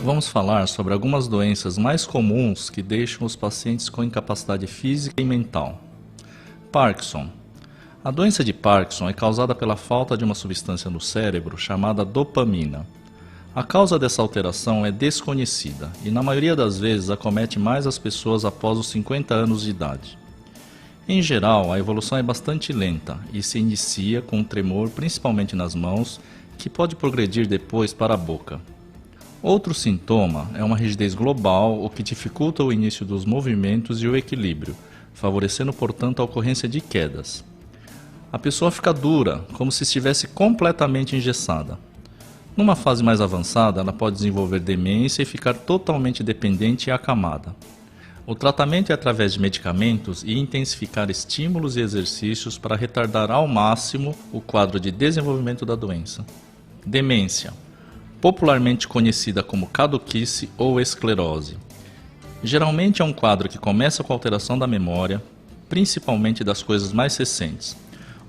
Vamos falar sobre algumas doenças mais comuns que deixam os pacientes com incapacidade física e mental. Parkinson. A doença de Parkinson é causada pela falta de uma substância no cérebro chamada dopamina. A causa dessa alteração é desconhecida e, na maioria das vezes, acomete mais as pessoas após os 50 anos de idade. Em geral, a evolução é bastante lenta e se inicia com um tremor principalmente nas mãos, que pode progredir depois para a boca. Outro sintoma é uma rigidez global, o que dificulta o início dos movimentos e o equilíbrio, favorecendo, portanto, a ocorrência de quedas. A pessoa fica dura, como se estivesse completamente engessada. Numa fase mais avançada, ela pode desenvolver demência e ficar totalmente dependente e acamada. O tratamento é através de medicamentos e intensificar estímulos e exercícios para retardar ao máximo o quadro de desenvolvimento da doença. Demência, popularmente conhecida como caduquice ou esclerose. Geralmente é um quadro que começa com alteração da memória, principalmente das coisas mais recentes.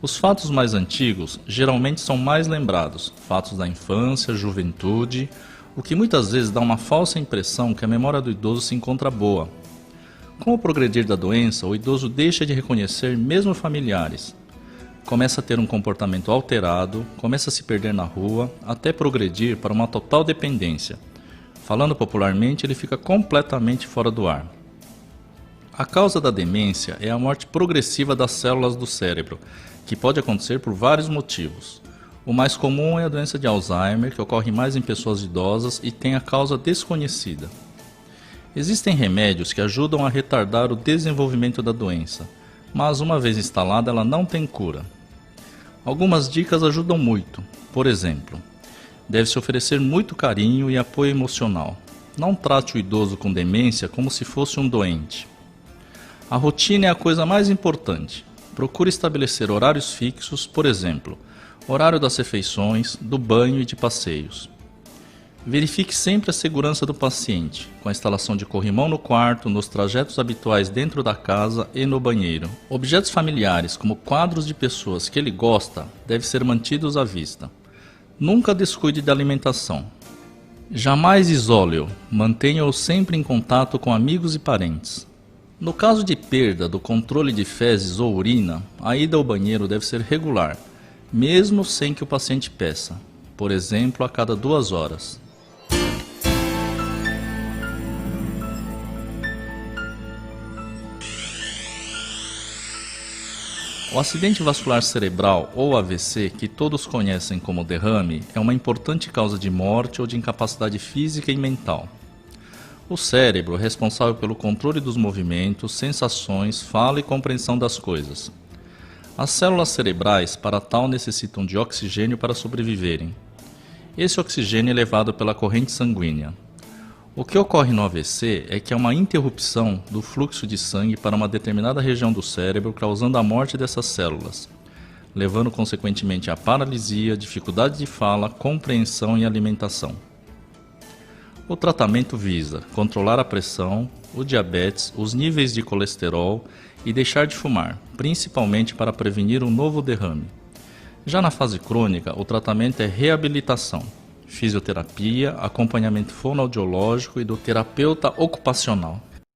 Os fatos mais antigos geralmente são mais lembrados, fatos da infância, juventude, o que muitas vezes dá uma falsa impressão que a memória do idoso se encontra boa. Com o progredir da doença, o idoso deixa de reconhecer mesmo familiares. Começa a ter um comportamento alterado, começa a se perder na rua, até progredir para uma total dependência. Falando popularmente, ele fica completamente fora do ar. A causa da demência é a morte progressiva das células do cérebro, que pode acontecer por vários motivos. O mais comum é a doença de Alzheimer, que ocorre mais em pessoas idosas e tem a causa desconhecida. Existem remédios que ajudam a retardar o desenvolvimento da doença, mas uma vez instalada ela não tem cura. Algumas dicas ajudam muito. Por exemplo, deve-se oferecer muito carinho e apoio emocional. Não trate o idoso com demência como se fosse um doente. A rotina é a coisa mais importante. Procure estabelecer horários fixos, por exemplo, horário das refeições, do banho e de passeios. Verifique sempre a segurança do paciente, com a instalação de corrimão no quarto, nos trajetos habituais dentro da casa e no banheiro. Objetos familiares, como quadros de pessoas que ele gosta, devem ser mantidos à vista. Nunca descuide da alimentação. Jamais isole-o, mantenha-o sempre em contato com amigos e parentes. No caso de perda do controle de fezes ou urina, a ida ao banheiro deve ser regular, mesmo sem que o paciente peça, por exemplo, a cada 2 horas. O acidente vascular cerebral, ou AVC, que todos conhecem como derrame, é uma importante causa de morte ou de incapacidade física e mental. O cérebro é responsável pelo controle dos movimentos, sensações, fala e compreensão das coisas. As células cerebrais, para tal, necessitam de oxigênio para sobreviverem. Esse oxigênio é levado pela corrente sanguínea. O que ocorre no AVC é que há uma interrupção do fluxo de sangue para uma determinada região do cérebro, causando a morte dessas células, levando consequentemente à paralisia, dificuldade de fala, compreensão e alimentação. O tratamento visa controlar a pressão, o diabetes, os níveis de colesterol e deixar de fumar, principalmente para prevenir um novo derrame. Já na fase crônica, o tratamento é reabilitação, fisioterapia, acompanhamento fonoaudiológico e do terapeuta ocupacional.